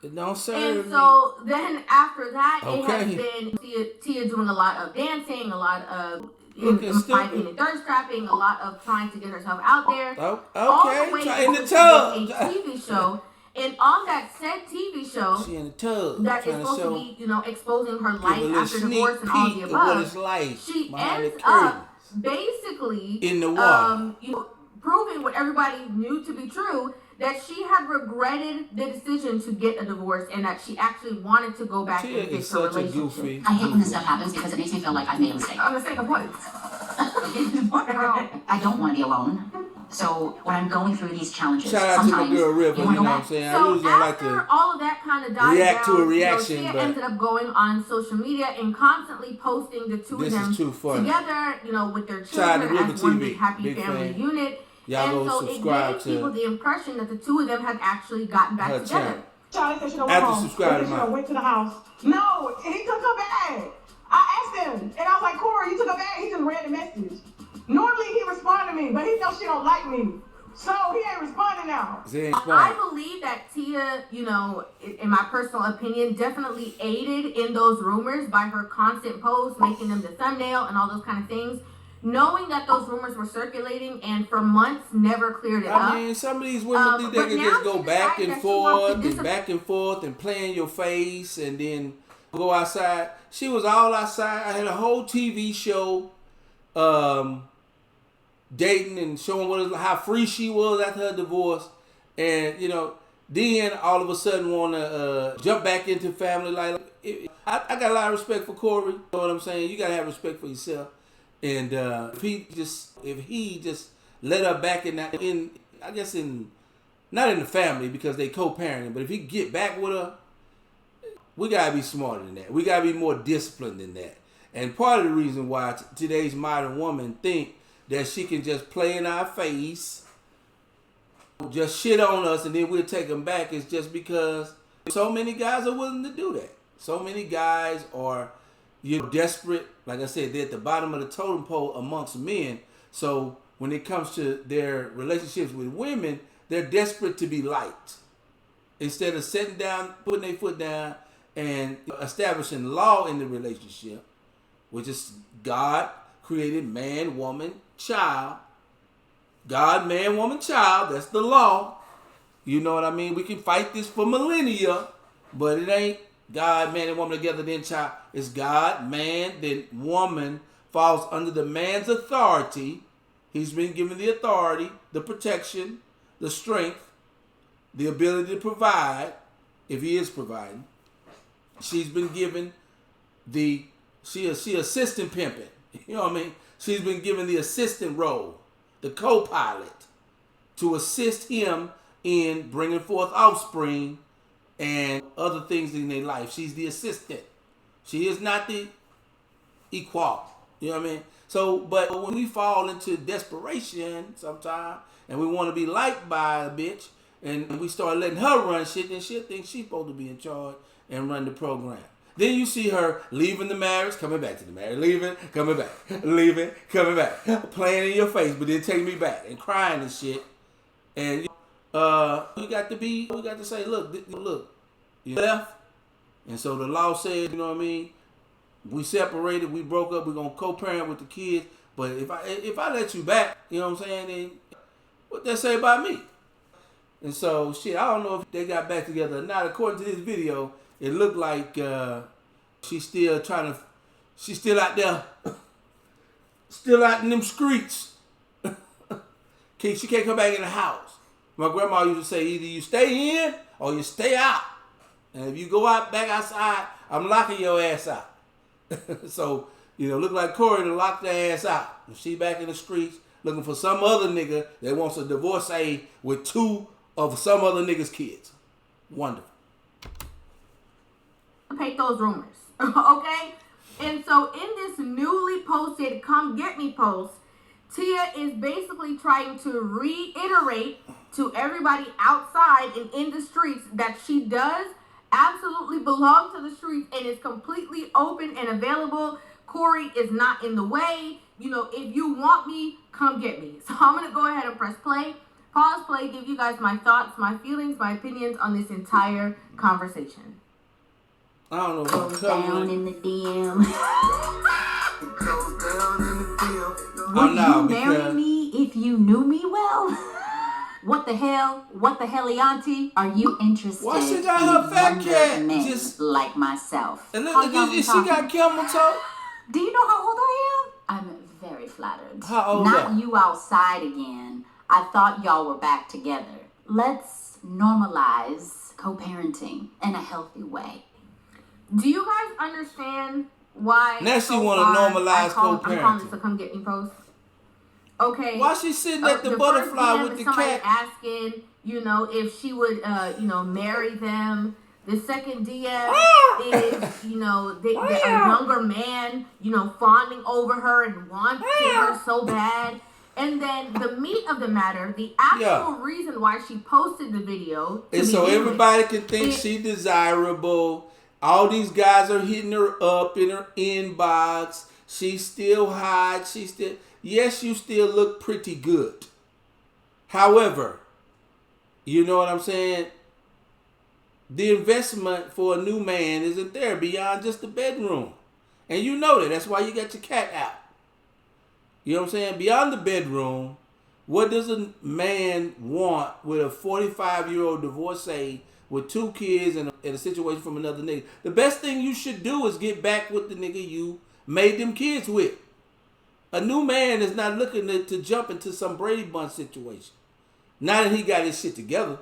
It don't serve And so then after that, it has Okay. been Tia doing a lot of dancing, a lot of Looking my stupid. opinion, thirst trapping, a lot of trying to get herself out there. Oh, All the okay. way Try in the over tub. to get a TV show. And on that said TV show, She in the tub. that is Trying to supposed to show, be, exposing her give a life little after divorce sneak and all the peek of what above, it's like she behind the ends curtains. up basically In the water. proving what everybody knew to be true, that she had regretted the decision to get a divorce and that she actually wanted to go back Tia and is fix her such a relationship. goofy. I hate when this stuff happens because it makes me feel like I've made a mistake. A mistake of what? I don't want to be alone. So when I'm going through these challenges, Shout out to my sometimes girl Rivah, you you want know to what go I'm back. saying? I So usually don't like after to all of that kind of died react down, to a reaction, Tia but ended up going on social media and constantly posting the two of this them is too funny. together, with their Shout out to children Rivah as one TV. big happy Big family fan. unit. Y'all And go so it subscribe gave to people the impression that the two of them had actually gotten back her together. channel. Charlie said she don't After went home. subscribe to She mine. went to the house. No, he took her bag. I asked him, and I was like, Corey, you took her bag? He just read the message. Normally he respond to me, but he knows she don't like me. So he ain't responding now. I believe that Tia, in my personal opinion, definitely aided in those rumors by her constant posts, making them the thumbnail and all those kind of things, knowing that those rumors were circulating and for months never cleared it up. I mean, some of these women think they can just go back and forth and play in your face and then go outside. She was all outside. I had a whole TV show dating and showing how free she was after her divorce. And, then all of a sudden want to jump back into family life. I got a lot of respect for Corey. You know what I'm saying? You got to have respect for yourself. And if he just let her back not in the family because they co-parenting, but if he get back with her, we gotta be smarter than that. We gotta be more disciplined than that. And part of the reason why today's modern woman think that she can just play in our face, just shit on us, and then we'll take them back is just because so many guys are willing to do that. So many guys are desperate. Like I said, they're at the bottom of the totem pole amongst men. So when it comes to their relationships with women, they're desperate to be liked. Instead of sitting down, putting their foot down, and establishing law in the relationship, which is God created man, woman, child. God, man, woman, child. That's the law. You know what I mean? We can fight this for millennia, but it ain't God, man, and woman together, then child. It's God, man, then woman falls under the man's authority. He's been given the authority, the protection, the strength, the ability to provide, if he is providing. She's been given she assistant pimping. You know what I mean? She's been given the assistant role, the co-pilot, to assist him in bringing forth offspring and other things in their life. She's the assistant. She is not the equal. You know what I mean? So, but when we fall into desperation sometimes and we want to be liked by a bitch and we start letting her run shit, then she'll think she's supposed to be in charge and run the program. Then you see her leaving the marriage, coming back to the marriage, leaving, coming back, leaving, coming back, playing in your face, but then take me back and crying and shit. And we got to say, look, you left. And so the law said, you know what I mean? We separated, we broke up, we're going to co-parent with the kids. But if I let you back, you know what I'm saying, then what they say about me? And so, shit, I don't know if they got back together or not. According to this video, it looked like she's still out there, still out in them streets. She can't come back in the house. My grandma used to say, either you stay in or you stay out. And if you go back outside, I'm locking your ass out. So, look like Corey to lock their ass out. If she back in the streets looking for some other nigga that wants a divorcee with two of some other nigga's kids. Wonderful. Take those rumors, okay? And so in this newly posted Come Get Me post, Tia is basically trying to reiterate to everybody outside and in the streets that she does absolutely belong to the streets and is completely open and available. Corey is not in the way. If you want me, come get me. So I'm going to go ahead and press play pause play, give you guys my thoughts, my feelings, my opinions on this entire conversation. I don't know Goes what's down coming. in the DM. Oh, Would no, you marry because- me if you knew me well? What the hell? What the hellianti? Are you interested Why she got in her fat younger cat men just- like myself? And How look, young we she got talking? camel toe. Do you know how old I am? I'm very flattered. How old Not are you? you outside again. I thought y'all were back together. Let's normalize co-parenting in a healthy way. Do you guys understand why? Now she so wanna far normalize I'm calling co-parenting. this a come get me post. Okay. Why she sitting at the first butterfly DM with is the somebody cat? asking, if she would, marry them. The second DM is, a younger man, fawning over her and wanting her so bad. And then the meat of the matter, the actual reason why she posted the video, And so everybody can think it- she desirable. All these guys are hitting her up in her inbox. She's still hot. Yes, you still look pretty good. However, you know what I'm saying? The investment for a new man isn't there beyond just the bedroom. And you know that. That's why you got your cat out. You know what I'm saying? Beyond the bedroom, what does a man want with a 45-year-old divorcee with 2 kids and a situation from another nigga? The best thing you should do is get back with the nigga you made them kids with. A new man is not looking to jump into some Brady Bunch situation. Now that he got his shit together.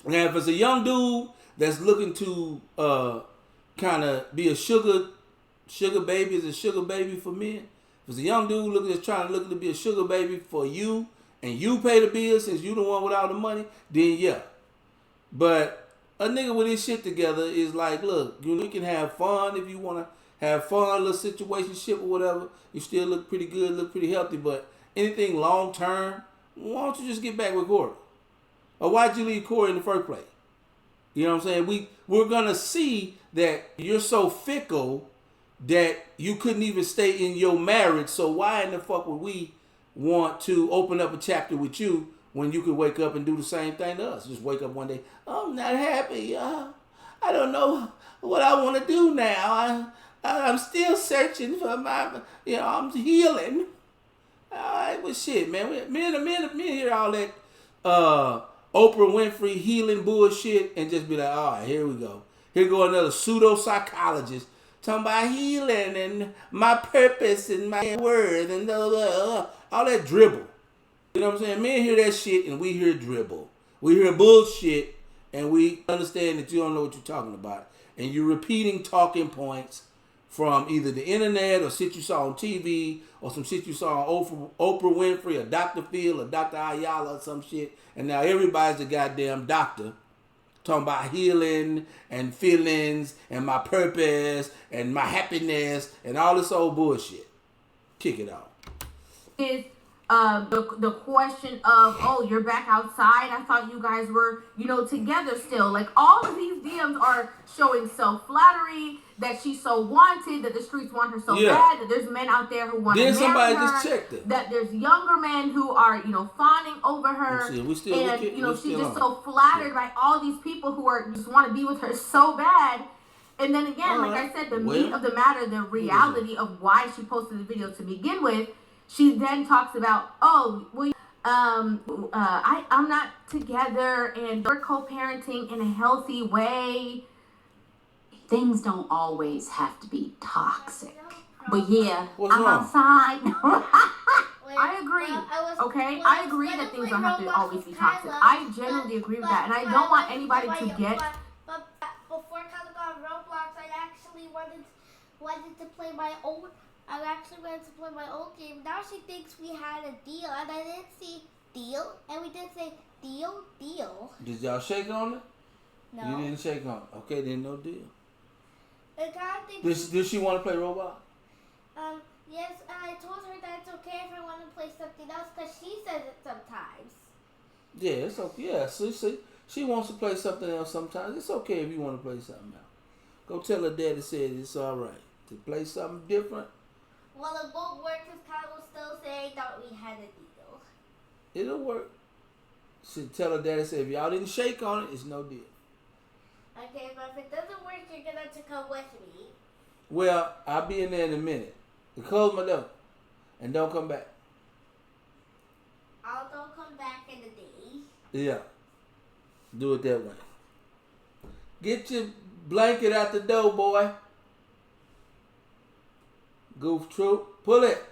Now, if it's a young dude that's looking to kind of be a sugar baby, is a sugar baby for men. If it's a young dude looking to be a sugar baby for you, and you pay the bills since you the one with all the money, then yeah. But a nigga with his shit together is like, look, you can have fun if you want to have fun, little situationship or whatever. You still look pretty good, look pretty healthy, but anything long term, why don't you just get back with Corey? Or why'd you leave Corey in the first place? You know what I'm saying? We're gonna see that you're so fickle that you couldn't even stay in your marriage. So why in the fuck would we want to open up a chapter with you when you could wake up and do the same thing to us? Just wake up one day, oh, I'm not happy. I don't know what I want to do now. I'm still searching for I'm healing. All right, well, shit, man. Me hear all that Oprah Winfrey healing bullshit and just be like, all right, here we go. Here go another pseudo-psychologist talking about healing and my purpose and my worth and all that dribble. You know what I'm saying? Men hear that shit and we hear dribble. We hear bullshit and we understand that you don't know what you're talking about. And you're repeating talking points from either the internet or shit you saw on TV or some shit you saw on Oprah Winfrey or Dr. Phil or Dr. Ayala or some shit. And now everybody's a goddamn doctor talking about healing and feelings and my purpose and my happiness and all this old bullshit. Kick it off. Is the question of, oh, you're back outside? I thought you guys were, together still. Like, all of these DMs are showing self-flattery, that she's so wanted, that the streets want her so bad, that there's men out there who want to marry somebody her, just checked it. that there's younger men who are, fawning over her, she's just so flattered by all these people who are just want to be with her so bad. And then again, like I said, the meat of the matter, the reality of why she posted the video to begin with, she then talks about, I'm not together and we're co-parenting in a healthy way. Things don't always have to be toxic. But yeah, What's I'm wrong? outside. I agree. I agree that things don't have to always be toxic. I genuinely agree with that. And I don't want anybody to get... But before Kyla got Roblox, I actually wanted to play my own... I actually wanted to play my old game. Now she thinks we had a deal, and I didn't see deal, and we didn't say deal. Did y'all shake on it? No. You didn't shake on it. Okay, then no deal. And Kyla thinks... Does she want to play Roblox? Yes, and I told her that it's okay if I want to play something else, because she says it sometimes. Yeah, it's okay. Yeah, see, she wants to play something else sometimes. It's okay if you want to play something else. Go tell her daddy said it's all right to play something different. Well, it won't work because Kyla will still say that we had a deal. It'll work. She tell her daddy, say, if y'all didn't shake on it, it's no deal. Okay, but if it doesn't work, you're gonna have to come with me. Well, I'll be in there in a minute. Close my door. And don't come back. Don't come back in the day. Yeah. Do it that way. Get your blanket out the door, boy. Goof troop. Pull it.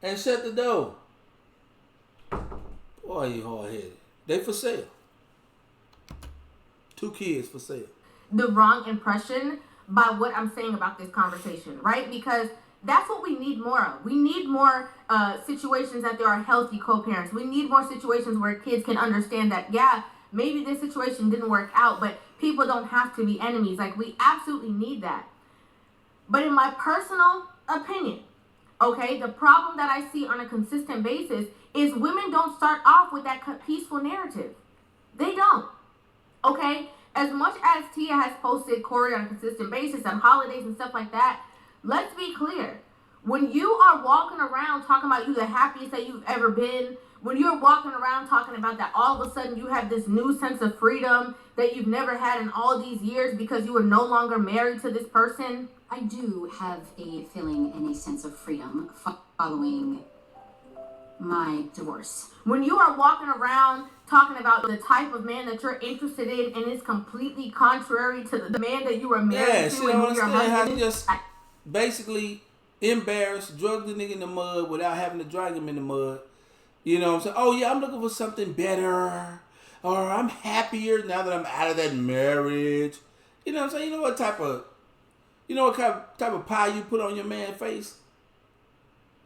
And shut the door. Boy, you hard-headed. They for sale. 2 kids for sale. The wrong impression by what I'm saying about this conversation, right? Because that's what we need more of. We need more situations that there are healthy co-parents. We need more situations where kids can understand that, yeah, maybe this situation didn't work out, but people don't have to be enemies. Like, we absolutely need that. But in my personal opinion, okay, the problem that I see on a consistent basis is women don't start off with that peaceful narrative. They don't. Okay? As much as Tia has posted Corey on a consistent basis on holidays and stuff like that, let's be clear. When you are walking around talking about you the happiest that you've ever been, when you're walking around talking about that all of a sudden you have this new sense of freedom that you've never had in all these years because you were no longer married to this person. I do have a feeling and a sense of freedom following my divorce. When you are walking around talking about the type of man that you're interested in and is completely contrary to the man that you were married to and who your understand how husband you is. just basically embarrassed, drug the nigga in the mud without having to drag him in the mud. You know what I'm saying? Oh yeah, I'm looking for something better. Or I'm happier now that I'm out of that marriage. You know what I'm saying? You know what type of pie you put on your man's face?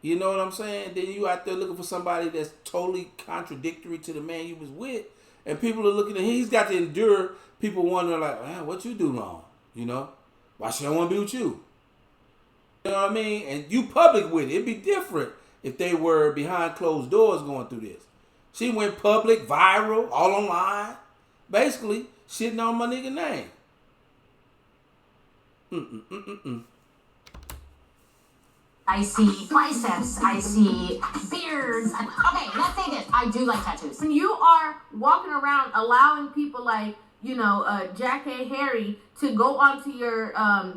You know what I'm saying? Then you out there looking for somebody that's totally contradictory to the man you was with. And people are looking at him. He's got to endure people wondering like, man, what you do wrong? You know? Why should I want to be with you? You know what I mean? And you public with it. It'd be different if they were behind closed doors going through this. She went public, viral, all online. Basically, shitting on my nigga name. I see biceps, I see beards. Okay, let's say this. I do like tattoos. When you are walking around allowing people like, Jack A. Harry to go onto your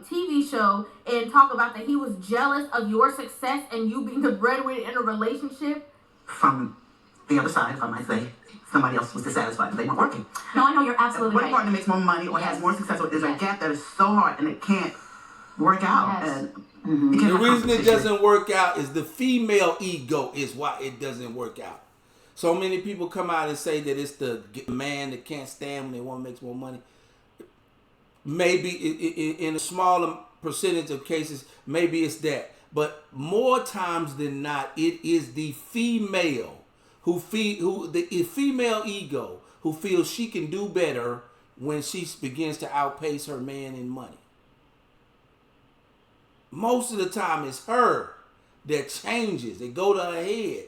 TV show and talk about that he was jealous of your success and you being the breadwinner in a relationship. From the other side, if I might say, somebody else was dissatisfied. They weren't working. No, I know you're absolutely One right. partner makes more money or has more success. There's a gap that is so hard and it can't work out. Yes. And The reason it doesn't work out is the female ego is why it doesn't work out. So many people come out and say that it's the man that can't stand when they want to make more money. Maybe in a smaller percentage of cases, maybe it's that. But more times than not, it is the female the female ego who feels she can do better when she begins to outpace her man in money. Most of the time, it's her that changes. It go to her head.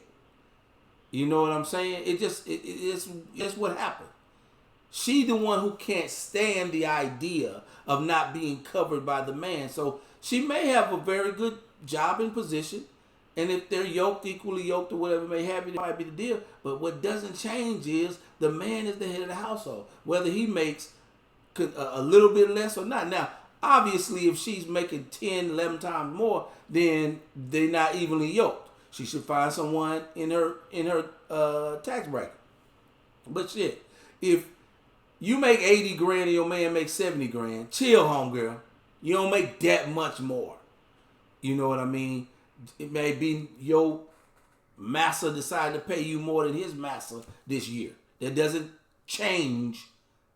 You know what I'm saying? It's what happened. She the one who can't stand the idea of not being covered by the man. So she may have a very good job and position. And if they're equally yoked or whatever may happen, it might be the deal. But what doesn't change is the man is the head of the household. Whether he makes a little bit less or not. Now, obviously, if she's making 10, 11 times more, then they're not evenly yoked. She should find someone in her tax bracket. But shit, if you make 80 grand and your man makes 70 grand, chill, homegirl. You don't make that much more. You know what I mean? It may be your massa decide to pay you more than his massa this year. That doesn't change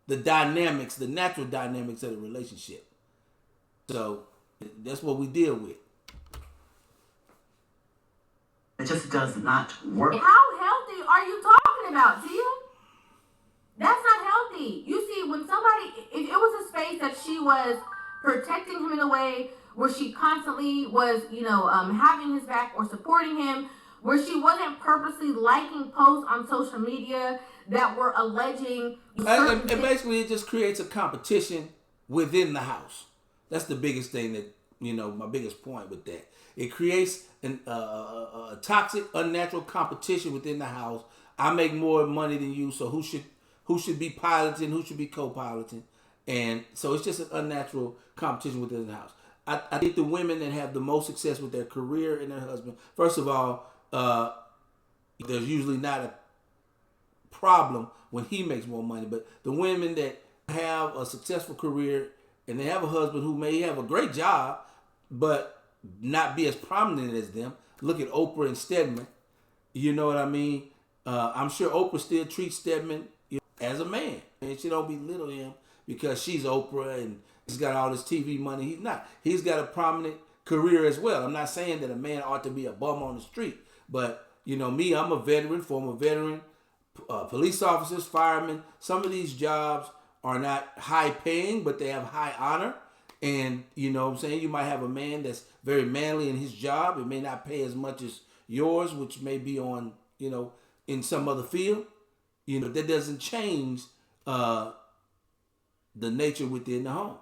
the dynamics, the natural dynamics of the relationship. So that's what we deal with. It just does not work. How healthy are you talking about, Tia? That's not healthy. You see, when somebody, if it was a space that she was protecting him in a way where she constantly was, having his back or supporting him, where she wasn't purposely liking posts on social media that were alleging. And basically, it just creates a competition within the house. That's the biggest thing that, my biggest point with that. It creates a toxic, unnatural competition within the house I make more money than you, so who should be piloting, who should be co-piloting, and so it's just an unnatural competition within the house. I think the women that have the most success with their career and their husband, first of all, there's usually not a problem when he makes more money, but the women that have a successful career and they have a husband who may have a great job but not be as prominent as them. Look at Oprah and Stedman. You know what I mean? I'm sure Oprah still treats Stedman as a man, and she don't belittle him because she's Oprah and he's got all this TV money. He's not. He's got a prominent career as well. I'm not saying that a man ought to be a bum on the street, but me, I'm a veteran, former veteran. Police officers, firemen, some of these jobs are not high paying, but they have high honor. And what I'm saying, you might have a man that's very manly in his job. It may not pay as much as yours, which may be on, in some other field. That doesn't change the nature within the home.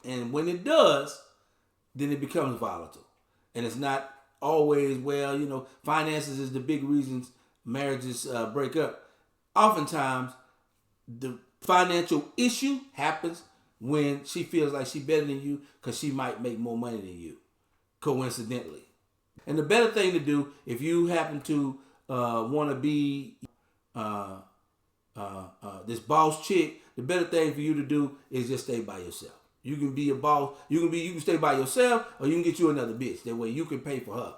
And when it does, then it becomes volatile. And it's not always, finances is the big reasons marriages break up. Oftentimes, the financial issue happens when she feels like she's better than you because she might make more money than you, coincidentally. And the better thing to do, if you happen to want to be this boss chick, the better thing for you to do is just stay by yourself. You can be a boss. You can stay by yourself, or you can get you another bitch. That way you can pay for her.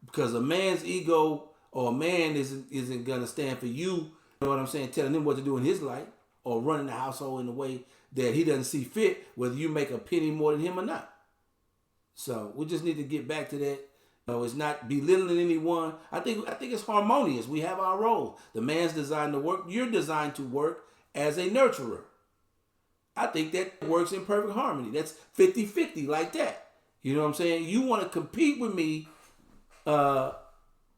Because a man's ego or a man isn't gonna stand for you. You know what I'm saying? Telling him what to do in his life or running the household in a way that he doesn't see fit, whether you make a penny more than him or not. So we just need to get back to that. It's not belittling anyone. I think it's harmonious. We have our roles. The man's designed to work. You're designed to work as a nurturer. I think that works in perfect harmony. That's 50-50 like that. You know what I'm saying? You want to compete with me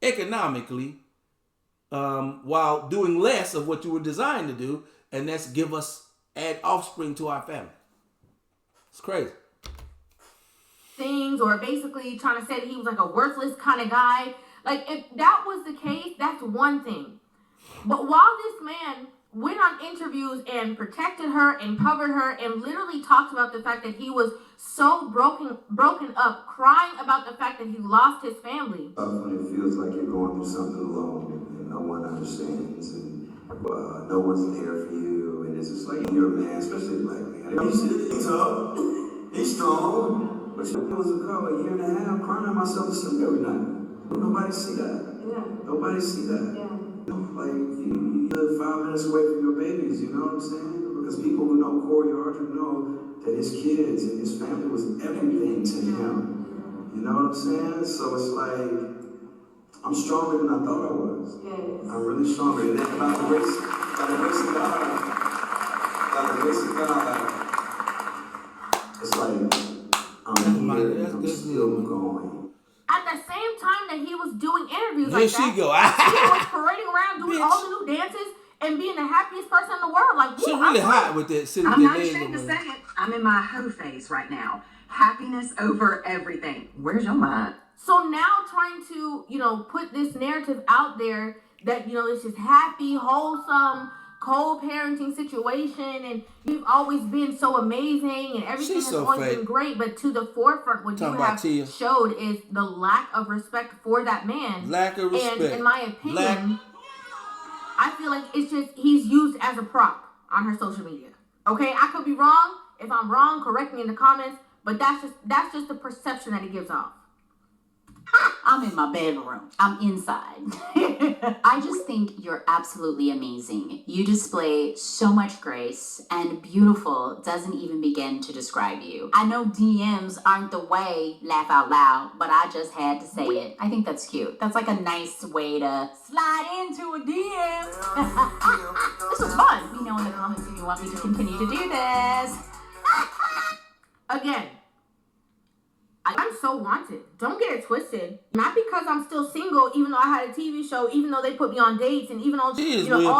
economically while doing less of what you were designed to do, and that's add offspring to our family. It's crazy. Things, or basically trying to say that he was like a worthless kind of guy. Like, if that was the case, that's one thing. But while this man went on interviews and protected her and covered her and literally talked about the fact that he was so broken up, crying about the fact that he lost his family. When it feels like you're going through something alone and no one understands and no one's there for you, and it's just like you're a man, especially a black man. He's tough, he's strong. But I was a year and a half crying myself to sleep every night. Nobody see that. Yeah. Nobody see that. Yeah. Like, you live 5 minutes away from your babies, you know what I'm saying? Because people who know Corey Archer know that his kids and his family was everything to him. You know what I'm saying? So it's like, I'm stronger than I thought I was. Yes. I'm really stronger. And then by the grace of God, it's like, I'm still going. At the same time that he was doing interviews like that, he was parading around doing all the new dances and being the happiest person in the world. Like, she's really hot with that. I'm not ashamed to say it. I'm in my hoe phase right now. Happiness over everything. Where's your mind? So now trying to, put this narrative out there that, it's just happy, wholesome, co-parenting situation, and you've always been so amazing, and everything has always been great. But to the forefront, what you have showed is the lack of respect for that man. Lack of respect. And in my opinion, I feel like it's just he's used as a prop on her social media. Okay, I could be wrong. If I'm wrong, correct me in the comments. But that's just the perception that it gives off. I'm in my bedroom. I'm inside. I just think you're absolutely amazing. You display so much grace, and beautiful doesn't even begin to describe you. I know DMs aren't the way, laugh out loud, but I just had to say it. I think that's cute. That's like a nice way to slide into a DM. This was fun. Let me know in the comments if you want me to continue to do this. Again, I'm so wanted. Don't get it twisted. Not because I'm still single, even though I had a TV show, even though they put me on dates, and even though all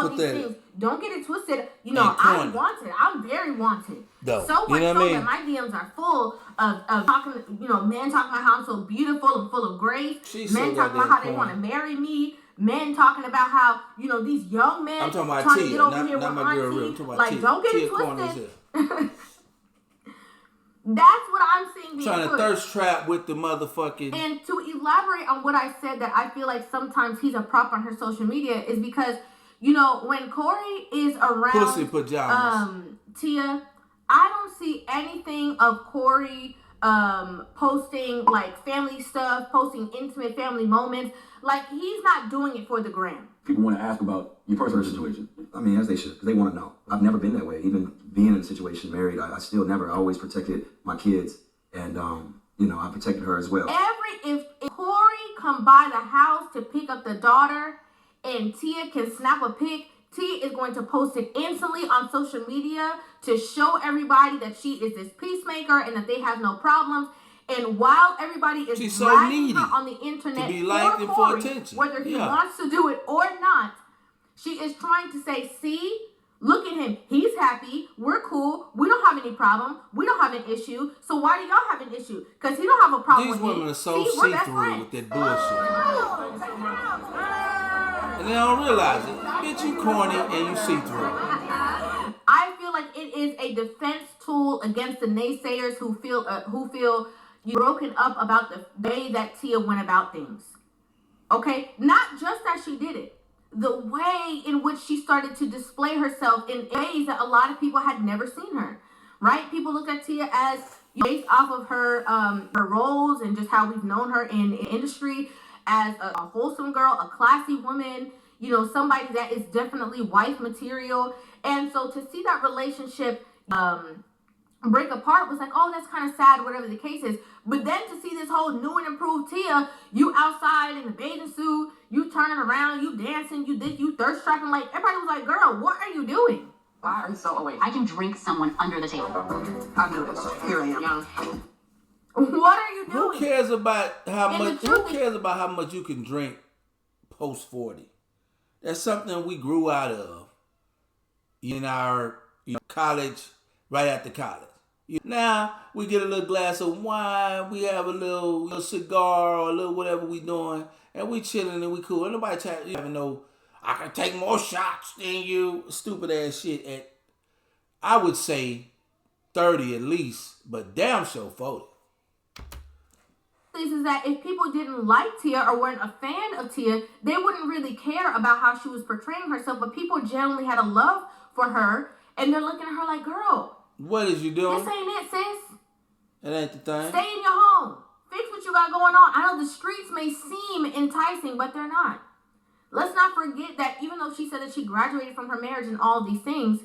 these things. Don't get it twisted. I'm wanted. I'm very wanted. So much so that my DMs are full of talking. Men talking about how I'm so beautiful and full of grace. Men talking about how they want to marry me. men talking about how, these young men I'm talking about trying Tia, to get over not here with my girl Rivah. I'm auntie. talking about Like, Tia. don't get Tia it corny as twisted. hell. That's what I'm seeing being Trying to pushed. thirst trap with the motherfucking... And to elaborate on what I said, that I feel like sometimes he's a prop on her social media, is because, when Corey is around pussy pajamas. Tia, I don't see anything of Corey posting like family stuff, posting intimate family moments. Like, he's not doing it for the gram. People want to ask about your personal situation. I mean, as they should, because they want to know. I've never been that way. Even being in a situation married, I still never. I always protected my kids, and I protected her as well. If Corey come by the house to pick up the daughter, and Tia can snap a pic, Tia is going to post it instantly on social media to show everybody that she is this peacemaker and that they have no problems. And while everybody is She's so dragging needy her on the internet to be liked and Corey, for attention, whether he wants to do it or not, she is trying to say, see, look at him. He's happy. We're cool. We don't have any problem. We don't have an issue. So why do y'all have an issue? Because he don't have a problem These with women me. are so See, we're best see-through friends. with that bullshit. And they don't realize it. Bitch, you corny and you see-through. I feel like it is a defense tool against the naysayers who feel broken up about the way that Tia went about things. Okay? Not just that she did it. The way in which she started to display herself in ways that a lot of people had never seen her. Right? People looked at Tia as, based off of her roles and just how we've known her in industry, as a wholesome girl, a classy woman, somebody that is definitely wife material. And so to see that relationship break apart was like, oh, that's kind of sad, whatever the case is. But then to see this whole new and improved Tia, you outside in the bathing suit, you turning around, you dancing, you thirst trapping, like, everybody was like, girl, what are you doing? Why are you so awake? I can drink someone under the table. I noticed. Here I am. What are you doing? Who cares about how much you can drink post 40? That's something we grew out of in our college, right after college. Now we get a little glass of wine, we have a little cigar or a little whatever we doing, and we chilling and we cool. And nobody having no, I can take more shots than you, stupid ass shit at, I would say 30 at least, but damn sure 40. Is that if people didn't like Tia or weren't a fan of Tia, they wouldn't really care about how she was portraying herself, but people generally had a love for her, and they're looking at her like, girl, what is you doing? this ain't it, sis. It ain't the thing. Stay in your home. Fix what you got going on. I know the streets may seem enticing, but they're not. Let's not forget that even though she said that she graduated from her marriage and all these things,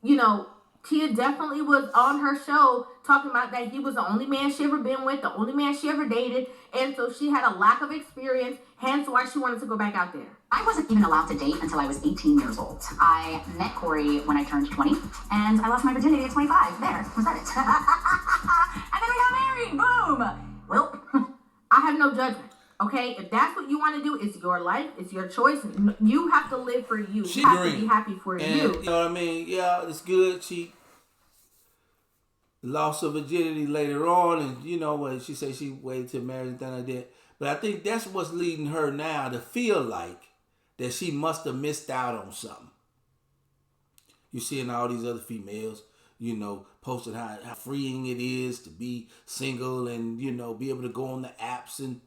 Tia definitely was on her show talking about that he was the only man she ever been with, the only man she ever dated, and so she had a lack of experience, hence why she wanted to go back out there. I wasn't even allowed to date until I was 18 years old. I met Corey when I turned 20, and I lost my virginity at 25. There, was that it? And then we got married, boom! Well, I have no judgment, okay? If that's what you want to do, it's your life, it's your choice. You have to live for you. You have to be happy for you. You know what I mean? Yeah, it's good. She lost her virginity later on, and what she said, she waited till marriage and things like that. But I think that's what's leading her now to feel like that she must have missed out on something. You seeing all these other females, posting how freeing it is to be single and, be able to go on the apps and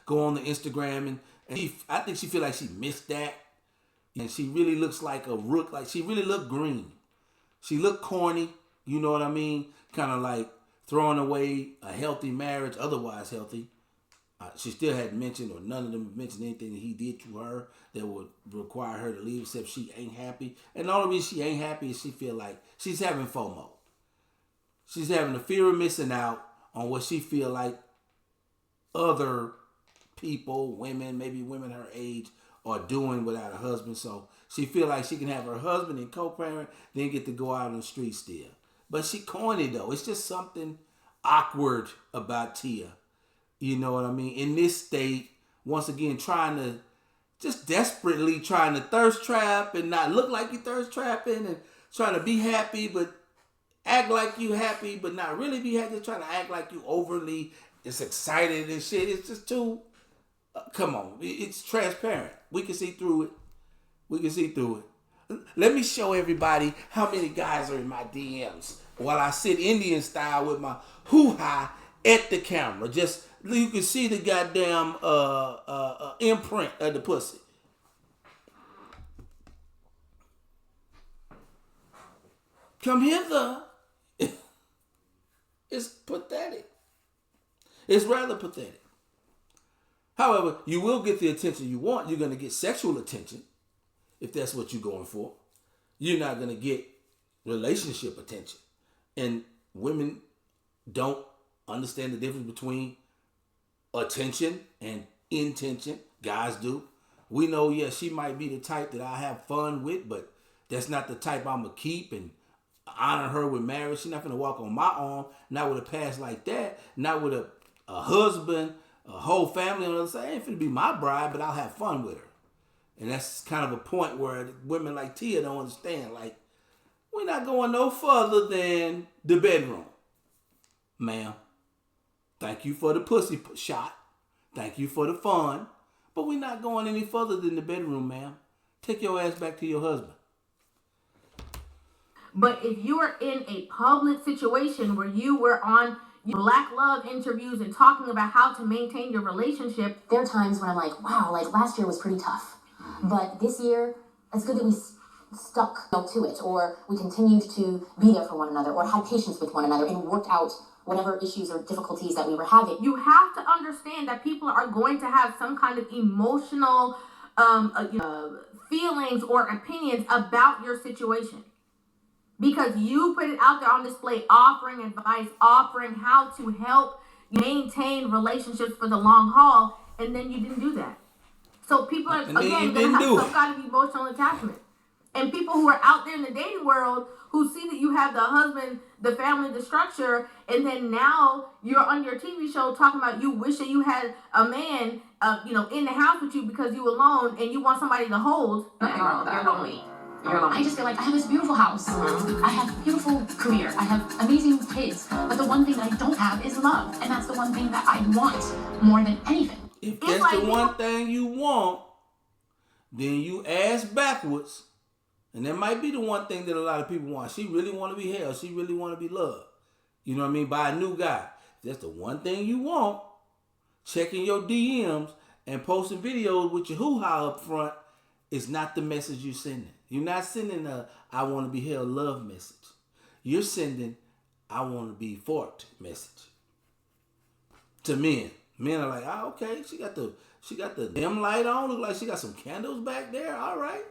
go on the Instagram. And I think she feel like she missed that. And she really looks like a rook. Like, she really looked green. She looked corny. You know what I mean? Kind of like throwing away a healthy marriage, otherwise healthy. She still hadn't mentioned, or none of them mentioned anything that he did to her that would require her to leave, except she ain't happy. And the only reason she ain't happy is she feel like she's having FOMO. She's having the fear of missing out on what she feel like other people, women, maybe women her age, are doing without a husband. So she feel like she can have her husband and co-parent, then get to go out on the street still. But she corny though. It's just something awkward about Tia. You know what I mean? In this state, once again, desperately trying to thirst trap and not look like you thirst trapping, and trying to be happy but act like you happy but not really be happy. Just trying to act like you overly just excited and shit. It's just too Come on, it's transparent. We can see through it. We can see through it. Let me show everybody how many guys are in my DMs while I sit Indian style with my hoo-ha at the camera. Just you can see the goddamn imprint of the pussy. Come hither. It's pathetic. It's rather pathetic. However, you will get the attention you want. You're going to get sexual attention if that's what you're going for. You're not going to get relationship attention. And women don't understand the difference between attention and intention. Guys do. We know, yeah, she might be the type that I have fun with, but that's not the type I'm going to keep and honor her with marriage. She's not going to walk on my arm, not with a past like that, not with a husband, a whole family on the other side. I ain't finna be my bride, but I'll have fun with her. And that's kind of a point where women like Tia don't understand. Like, we're not going no further than the bedroom. Ma'am, thank you for the pussy shot. Thank you for the fun. But we're not going any further than the bedroom, ma'am. Take your ass back to your husband. But if you are in a public situation where you were on Black Love interviews and talking about how to maintain your relationship, There are times when I'm like, wow, like last year was pretty tough. But this year, it's good that we stuck to it, or we continued to be there for one another, or had patience with one another and worked out whatever issues or difficulties that we were having. you have to understand that people are going to have some kind of emotional feelings or opinions about your situation. Because you put it out there on display, offering advice, offering how to help maintain relationships for the long haul, and then you didn't do that. So people are, again, going to have some kind of emotional attachment. And people who are out there in the dating world who see that you have the husband, the family, the structure, and then now you're on your TV show talking about you wish that you had a man, in the house with you because you alone and you want somebody to hold. Nothing wrong with that. You're lonely. I just feel like I have this beautiful house. I have a beautiful career. I have amazing kids. But the one thing that I don't have is love. And that's the one thing that I want more than anything. If that's the one thing you want, then you ass backwards. And that might be the one thing that a lot of people want. She really want to be held. She really want to be loved. You know what I mean? By a new guy. If that's the one thing you want, checking your DMs and posting videos with your hoo-ha up front is not the message you're sending. You're not sending a I want to be held love message. You're sending I want to be forked message. To men. Men are like, oh, okay, she got the dim light on. Look like she got some candles back there. All right.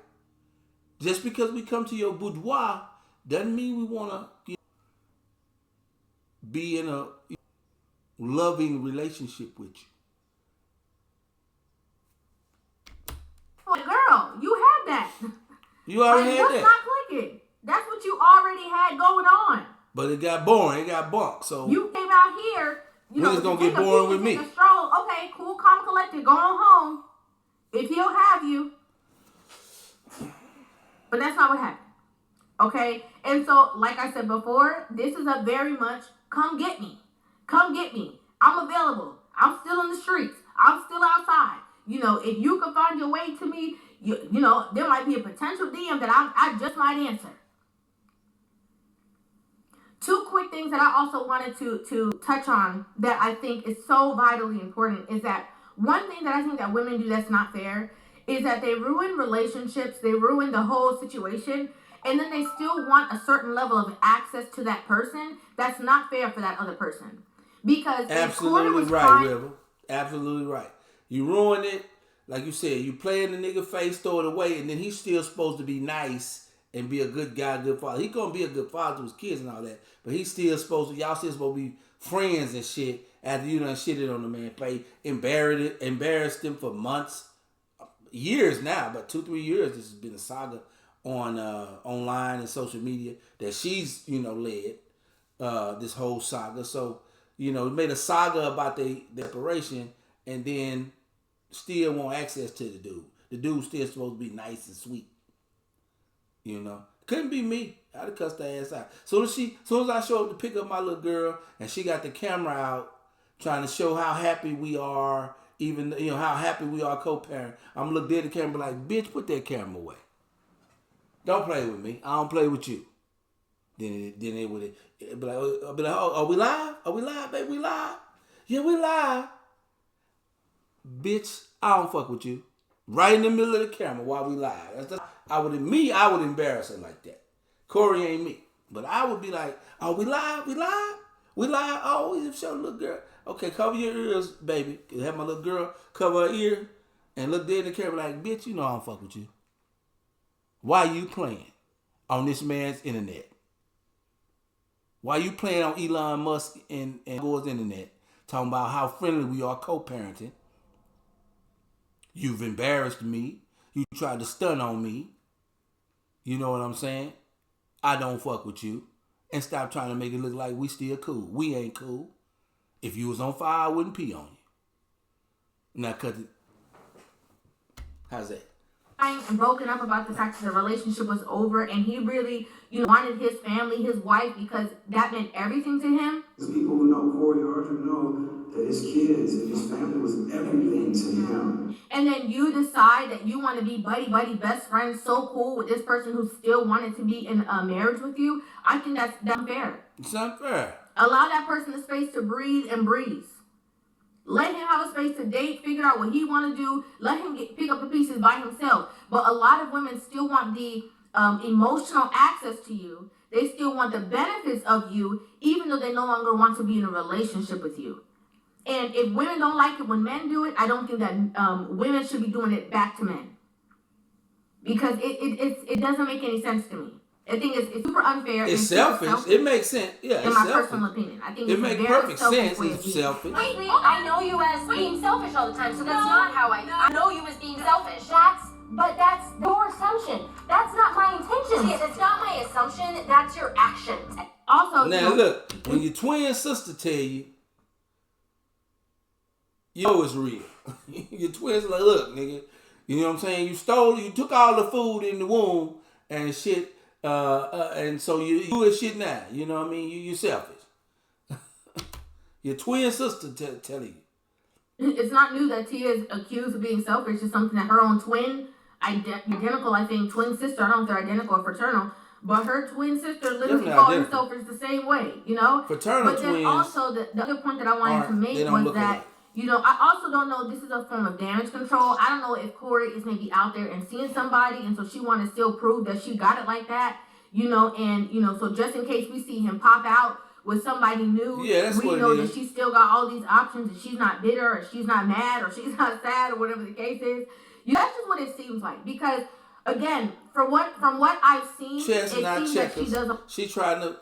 Just because we come to your boudoir doesn't mean we want to be in a loving relationship with you. Girl, you had that. You already had that. What's not clicking? That's what you already had going on. But it got boring. It got bunked. So you came out here. It's going to get boring with me. A stroll. Okay, cool, calm, collected. Go on home. If he'll have you. But that's not what happened. Okay? And so, like I said before, this is a very much come get me. Come get me. I'm available. I'm still in the streets. I'm still outside. If you can find your way to me, there might be a potential DM that I just might answer. Two quick things that I also wanted to touch on that I think is so vitally important is that one thing that I think that women do that's not fair is that they ruin relationships, they ruin the whole situation, and then they still want a certain level of access to that person. That's not fair for that other person. Because absolutely right, River. Absolutely right. You ruin it. Like you said, you play in the nigga face, throw it away, and then he's still supposed to be nice and be a good guy, good father. He gonna be a good father to his kids and all that, but he's still supposed to, y'all still supposed to be friends and shit after you done shitted on the man's face, embarrassed him for months, years now, but 2-3 years. This has been a saga on online and social media that she's led this whole saga. So made a saga about the separation, and then still want access to the dude. The dude's still supposed to be nice and sweet. Couldn't be me. I'd have cussed her ass out. Soon as I show up to pick up my little girl and she got the camera out trying to show how happy we are even how happy we are co-parent. I'm gonna look dead at the camera and be like, bitch, put that camera away. Don't play with me. I don't play with you. Then it would be like, oh, are we live? Are we live, baby? We live? Yeah, we live. Bitch, I don't fuck with you. Right in the middle of the camera while we live. I would embarrass her like that. Corey ain't me. But I would be like, oh, we live? We live? We live? Oh, we show the little girl. Okay, cover your ears, baby. Have my little girl cover her ear and look dead in the camera like, bitch, you know I don't fuck with you. Why you playing on this man's internet? Why you playing on Elon Musk and Gore's internet? Talking about how friendly we are co-parenting. You've embarrassed me. You tried to stun on me. You know what I'm saying? I don't fuck with you. And stop trying to make it look like we still cool. We ain't cool. If you was on fire, I wouldn't pee on you. Now cut it. How's that? And broken up about the fact that the relationship was over, and he really, wanted his family, his wife, because that meant everything to him. The people who know Corey Arthur know that his kids and his family was everything to him. And then you decide that you want to be buddy, best friends, so cool with this person who still wanted to be in a marriage with you. I think that's unfair. It's unfair. Allow that person the space to breathe and breathe. Let him have a space to date, figure out what he want to do. Let him pick up the pieces by himself. But a lot of women still want the emotional access to you. They still want the benefits of you, even though they no longer want to be in a relationship with you. And if women don't like it when men do it, I don't think that women should be doing it back to men. Because it doesn't make any sense to me. I think it's super unfair. It's selfish. It makes sense. Yeah, in it's my selfish. personal opinion. I think it makes perfect sense. It's selfish. Wait, I know you as being selfish all the time, so that's not how I know you as being selfish. That's your assumption. That's not my intention. It's not my assumption. That's your actions. Also, now look, when your twin sister tell you, you know it's real. Your twins like, look, nigga, you know what I'm saying? You took all the food in the womb and shit. And so you do it shit now. You know what I mean? You're selfish. Your twin sister telling you. It's not new that Tia is accused of being selfish. It's something that her own twin, identical, I think, twin sister, I don't know if they're identical or fraternal, but her twin sister literally called her selfish the same way, Fraternal but then twins. Also, the other point that I wanted to make was that, I also don't know, this is a form of damage control. I don't know if Corey is maybe out there and seeing somebody, and so she want to still prove that she got it like that, so just in case we see him pop out with somebody new, we know that she still got all these options, and she's not bitter, or she's not mad, or she's not sad, or whatever the case is. That's just what it seems like. Because again, from what I've seen, Chess, it not seems checkers. that She trying to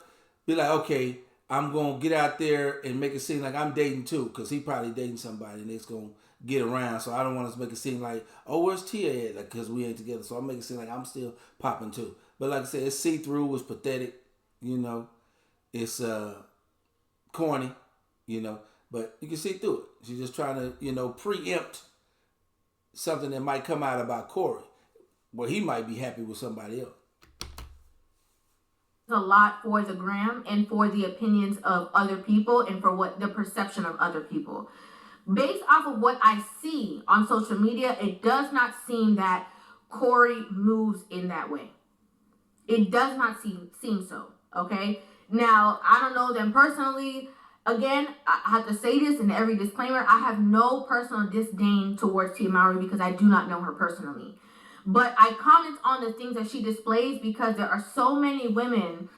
be like, okay, I'm gonna get out there and make it seem like I'm dating too, because he probably dating somebody and it's gonna get around. So I don't want to make it seem like, oh, where's Tia at? Like, because we ain't together. So I'm making it seem like I'm still popping too. But like I said, it's see-through, it's pathetic, it's corny, but you can see through it. She's just trying to, preempt something that might come out about Corey, where he might be happy with somebody else. a lot for the gram and for the opinions of other people and for what the perception of other people. Based off of what I see on social media, it does not seem that Corey moves in that way. It does not seem so, okay? Now, I don't know them personally. Again, I have to say this in every disclaimer. I have no personal disdain towards Tia Mowry because I do not know her personally. But I comment on the things that she displays because there are so many women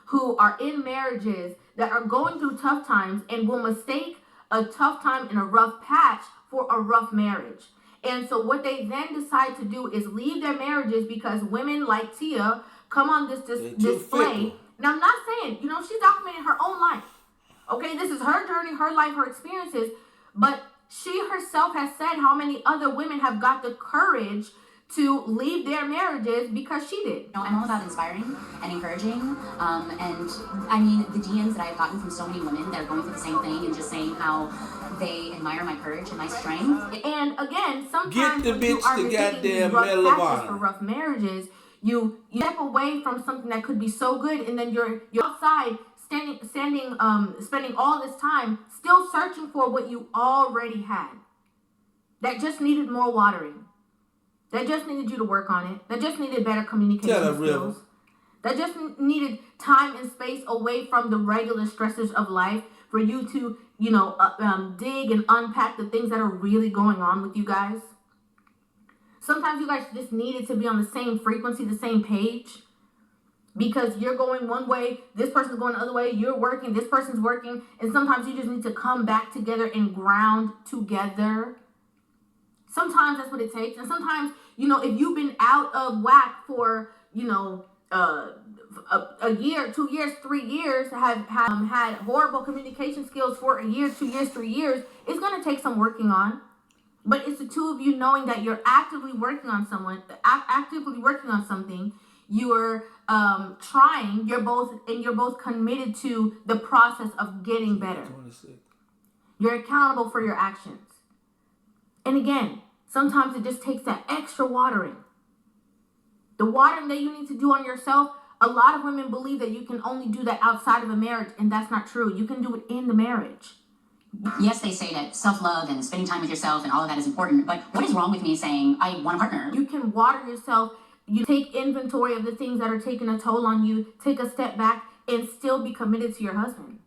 who are in marriages that are going through tough times and will mistake a tough time in a rough patch for a rough marriage. And so what they then decide to do is leave their marriages because women like Tia come on this display. Now, I'm not saying, she's documenting her own life. Okay, this is her journey, her life, her experiences. But she herself has said how many other women have got the courage to leave their marriages because she did. I'm all about inspiring and encouraging. And I mean, the DMs that I've gotten from so many women that are going through the same thing and just saying how they admire my courage and my strength. And again, sometimes get the when you are bitch the goddamn rough Medal of patches Honor for rough marriages, you step away from something that could be so good, and then you're outside spending all this time still searching for what you already had. that just needed more watering, that just needed you to work on it, that just needed better communication skills, that just needed time and space away from the regular stressors of life for you to, dig and unpack the things that are really going on with you guys. Sometimes you guys just needed to be on the same frequency, the same page, because you're going one way, this person's going the other way, you're working, this person's working, and sometimes you just need to come back together and ground together. Sometimes that's what it takes. And sometimes, if you've been out of whack for, a year, 2 years, 3 years, have had horrible communication skills for a year, 2 years, 3 years, it's going to take some working on. But it's the two of you knowing that you're actively working on something. You're trying. You're both committed to the process of getting better. You're accountable for your actions. And again, sometimes it just takes that extra watering. The watering that you need to do on yourself. A lot of women believe that you can only do that outside of a marriage, and that's not true. You can do it in the marriage. Yes, they say that self-love and spending time with yourself and all of that is important, but what is wrong with me saying I want a partner? You can water yourself. You take inventory of the things that are taking a toll on you, take a step back, and still be committed to your husband.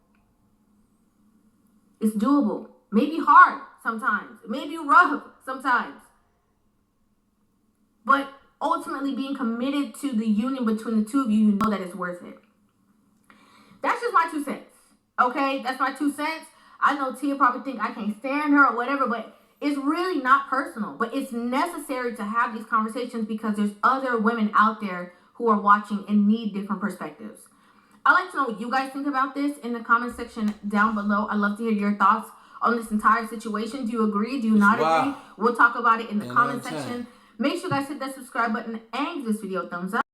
It's doable. Maybe hard sometimes. Maybe rough sometimes. But ultimately being committed to the union between the two of you, you know that it's worth it. That's just my 2 cents. Okay? That's my 2 cents. I know Tia probably think I can't stand her or whatever, but it's really not personal. But it's necessary to have these conversations because there's other women out there who are watching and need different perspectives. I'd like to know what you guys think about this in the comment section down below. I'd love to hear your thoughts on this entire situation. Do you agree? Do you not agree? We'll talk about it in the comment section. Make sure you guys hit that subscribe button and give this video a thumbs up.